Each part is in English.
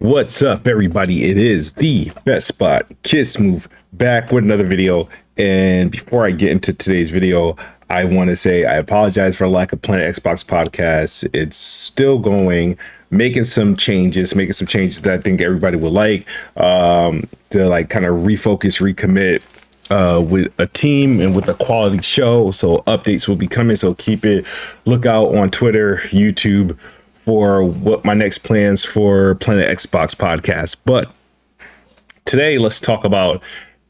What's up, everybody? It is the best spot, Kiss Move, back with another video. And before I get into today's video, I want to say I apologize for lack of Planet Xbox podcast. It's still going, making some changes that I think everybody will like, to like kind of refocus, recommit with a team and with a quality show. So updates will be coming. So look out on Twitter, YouTube for what my next plans for Planet Xbox podcast. But today, let's talk about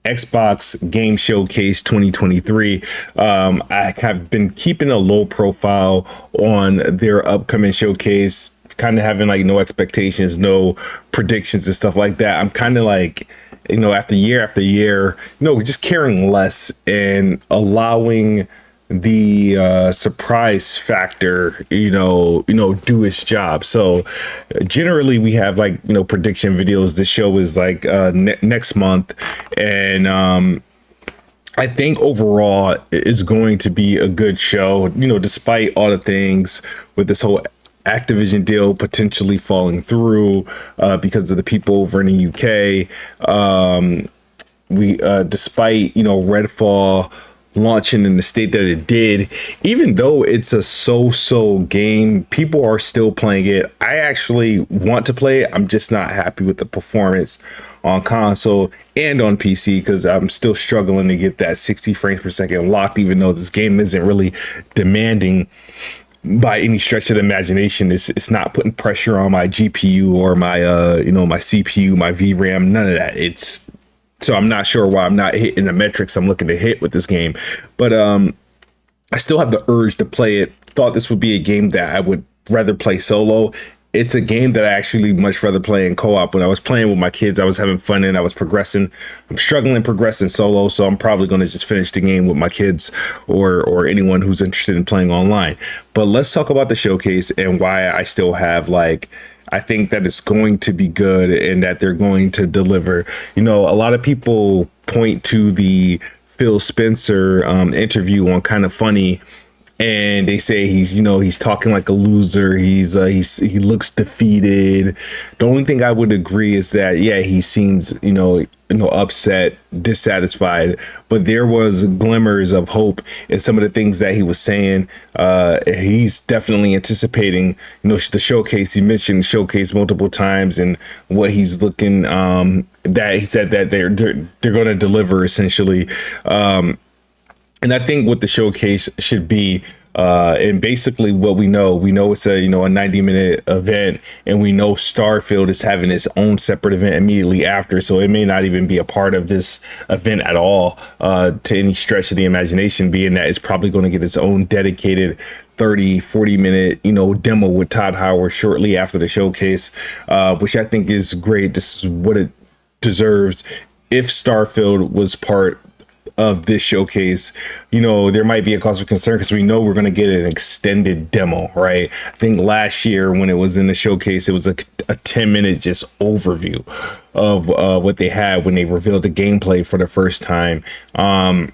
Xbox Game Showcase 2023. I have been keeping a low profile on their upcoming showcase, kind of having like no expectations, no predictions and stuff like that. I'm kind of like, after year, just caring less and allowing the surprise factor, do its job. So generally we have like, prediction videos. The show is like next month. And I think overall it's going to be a good show, despite all the things with this whole Activision deal potentially falling through because of the people over in the UK. Despite, Redfall launching in the state that it did, even though it's a so-so game, people are still playing it. I actually want to play it. I'm just not happy with the performance on console and on PC because I'm still struggling to get that 60 frames per second locked, even though this game isn't really demanding by any stretch of the imagination. It's not putting pressure on my GPU or my my CPU, my VRAM, none of that. So I'm not sure why I'm not hitting the metrics I'm looking to hit with this game, but I still have the urge to play it. Thought this would be a game that I would rather play solo. It's a game that I actually much rather play in co-op. When I was playing with my kids, I was having fun and I was progressing. I'm struggling progressing solo, so I'm probably going to just finish the game with my kids or anyone who's interested in playing online. But let's talk about the showcase and why I still have I think that it's going to be good and that they're going to deliver. A lot of people point to the Phil Spencer interview on Kind of Funny, and they say he's talking like a loser. He looks defeated. The only thing I would agree is that he seems upset, dissatisfied, but there was glimmers of hope in some of the things that he was saying. He's definitely anticipating the showcase. He mentioned showcase multiple times and what he's looking that he said that they're going to deliver essentially. And I think what the showcase should be, and basically what we know it's a 90-minute event, and we know Starfield is having its own separate event immediately after, so it may not even be a part of this event at all, to any stretch of the imagination, being that it's probably going to get its own dedicated 30-40 minute demo with Todd Howard shortly after the showcase, which I think is great. This is what it deserves. If Starfield was part of this showcase, there might be a cause for concern because we know we're going to get an extended demo, right? I think last year when it was in the showcase, it was a 10-minute just overview of what they had when they revealed the gameplay for the first time. Now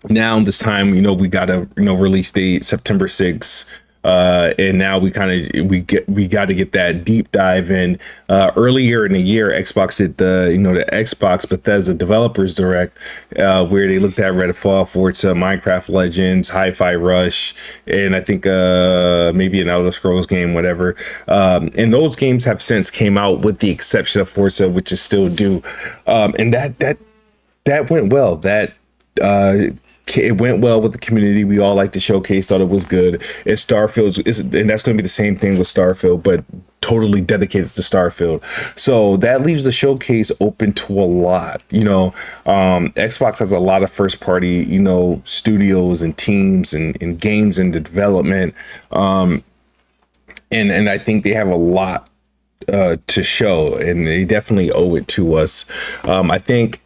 this time, we got a release date September 6th. And now we got to get that deep dive in. Earlier in the year, Xbox did the Xbox Bethesda Developers Direct, where they looked at Redfall, Forza, Minecraft Legends, Hi-Fi Rush, and I think maybe an Elder Scrolls game, whatever. And those games have since came out, with the exception of Forza, which is still due. And that went well. It went well with the community. We all liked the showcase, thought it was good. And and that's going to be the same thing with Starfield, but totally dedicated to Starfield. So that leaves the showcase open to a lot. Xbox has a lot of first party, studios and teams and games in development. And I think they have a lot to show, and they definitely owe it to us. I think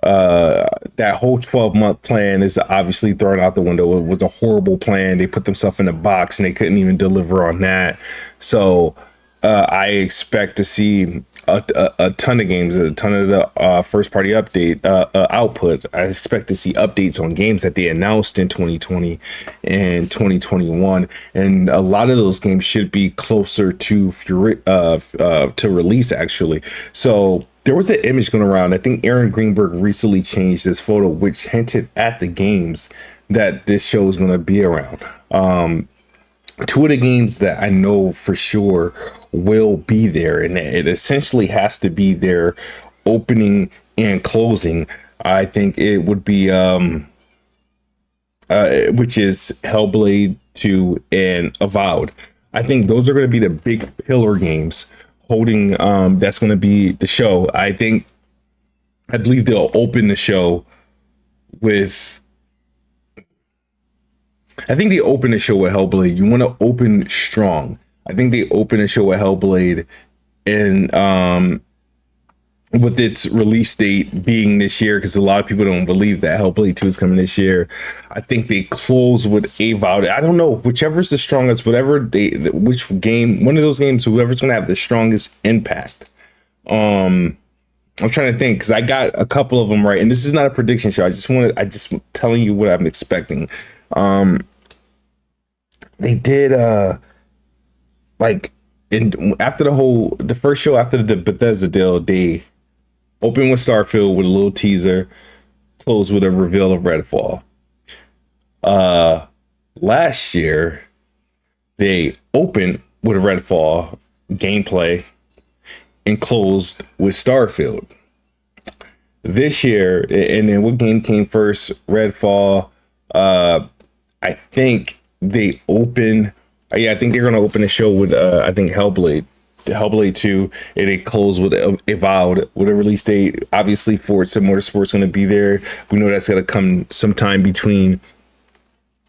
that whole 12-month plan is obviously thrown out the window. It was a horrible plan. They put themselves in a box and they couldn't even deliver on that. So I expect to see a ton of games, a ton of the first party update output. I expect to see updates on games that they announced in 2020 and 2021, and a lot of those games should be closer to release actually. So there was an image going around. I think Aaron Greenberg recently changed this photo, which hinted at the games that this show is going to be around. Two of the games that I know for sure will be there, and it essentially has to be their opening and closing. I think it would be which is Hellblade 2 and Avowed. I think those are going to be the big pillar games holding that's going to be the show. I believe they'll open the show with Hellblade. You want to open strong. I think they open the show with Hellblade, and with its release date being this year, because a lot of people don't believe that Hellblade 2 is coming this year. I think they close with Avowed. I don't know, whichever's the strongest, which game, one of those games, whoever's going to have the strongest impact. I'm trying to think, because I got a couple of them right, and this is not a prediction show. I just telling you what I'm expecting. They did after the first show after the Bethesda deal, they opened with Starfield with a little teaser, closed with a reveal of Redfall. Last year they opened with Redfall gameplay and closed with Starfield. This year, and then what game came first? Redfall. I think they open. I think they're going to open the show with Hellblade 2, and they close with Avowed with a release date. Obviously, Forza Motorsport's going to be there. We know that's going to come sometime between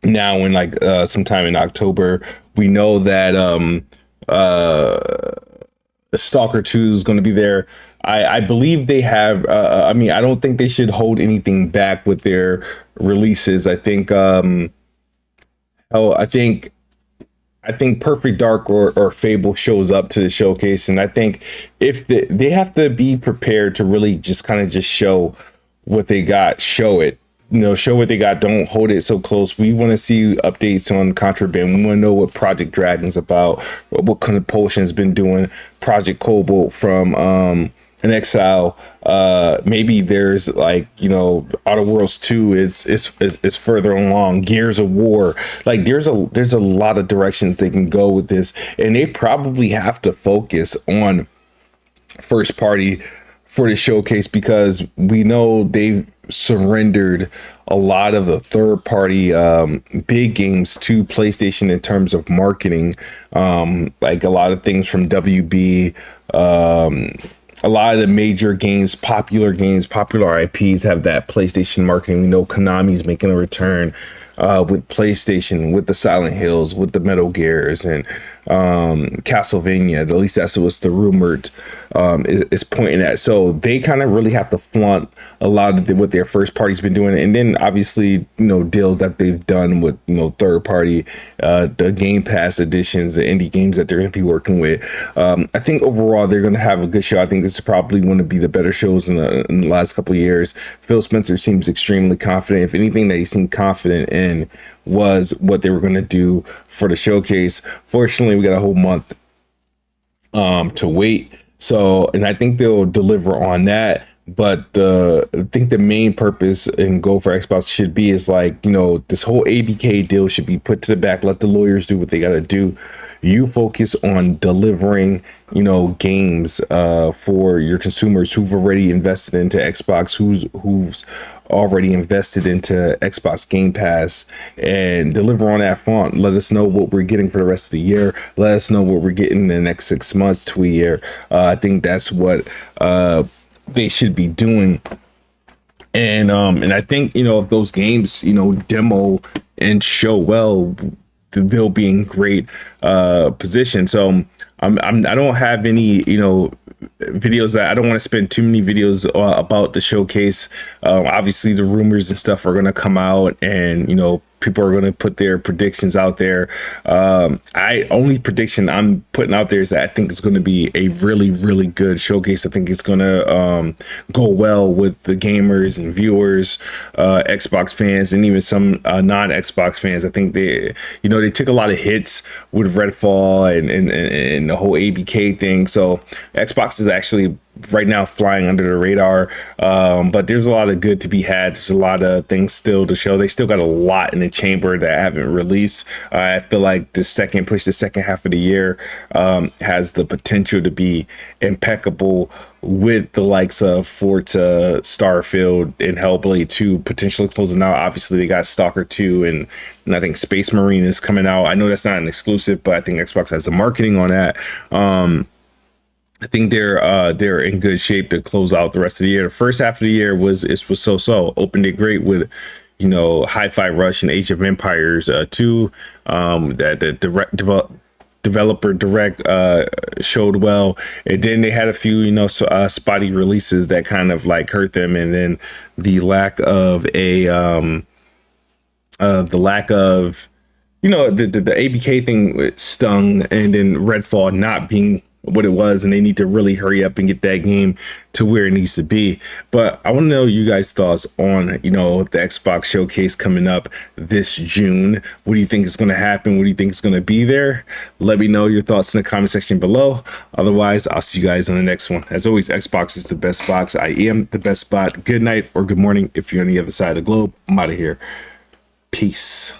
now and sometime in October. We know that Stalker 2 is going to be there. I believe they have. I don't think they should hold anything back with their releases. I think Perfect Dark or Fable shows up to the showcase, and I think if they have to be prepared to really just show what they got, show what they got. Don't hold it so close. We want to see updates on Contraband. We want to know what Project Dragon's about, what Compulsion's been doing, Project Cobalt from in Exile. Maybe there's Outer Worlds 2 is further along. Gears of War. There's a lot of directions they can go with this, and they probably have to focus on first party for the showcase, because we know they've surrendered a lot of the third party big games to PlayStation in terms of marketing. A lot of things from WB, a lot of the major games, popular IPs have that PlayStation marketing. We know Konami's making a return with PlayStation, with the Silent Hills, with the Metal Gears, and Castlevania. At least that's what's the rumored is pointing at. So they kind of really have to flaunt a lot of what their first party's been doing, and then obviously deals that they've done with third party, the Game Pass editions, the indie games that they're going to be working with. I think overall they're going to have a good show. I think this is probably one of the better shows in the last couple of years. Phil Spencer seems extremely confident. If anything that he seemed confident in was what they were going to do for the showcase. Fortunately, we got a whole month to wait. So, and I think they'll deliver on that. But I think the main purpose and goal for Xbox should be is this whole ABK deal should be put to the back. Let the lawyers do what they got to do. You focus on delivering, games for your consumers who've already invested into Xbox, who's already invested into Xbox Game Pass, and deliver on that front. Let us know what we're getting for the rest of the year. Let us know what we're getting in the next 6 months to a year. I think that's what they should be doing. And I think if those games demo and show well, they'll be in great position. So I don't have any videos that I don't want to spend too many videos about the showcase. Obviously the rumors and stuff are going to come out, and People are going to put their predictions out there. Only prediction I'm putting out there is that I think it's going to be a really good showcase. I think it's going to go well with the gamers and viewers, Xbox fans, and even some non-Xbox fans. I think they took a lot of hits with Redfall and the whole ABK thing. So Xbox is actually right now flying under the radar, but there's a lot of good to be had. There's a lot of things still to show. They still got a lot in the chamber that haven't released. I feel like the second half of the year has the potential to be impeccable, with the likes of Forza, Starfield, and Hellblade 2 potentially closing out. Obviously they got Stalker 2 and I think Space Marine is coming out. I know that's not an exclusive, but I think Xbox has the marketing on that. I think they're in good shape to close out the rest of the year. The first half of the year was so. Opened it great with Hi-Fi Rush and Age of Empires 2. That the developer direct showed well, and then they had a few spotty releases that kind of like hurt them, and then the lack of the ABK thing stung, and then Redfall not being what it was, and they need to really hurry up and get that game to where it needs to be. But I want to know you guys' thoughts on the Xbox showcase coming up this June. What do you think is going to happen? What do you think is going to be there? Let me know your thoughts in the comment section below. Otherwise, I'll see you guys on the next one. As always, Xbox is the best box. I am the best spot. Good night or good morning if you're on the other side of the globe. I'm out of here. Peace.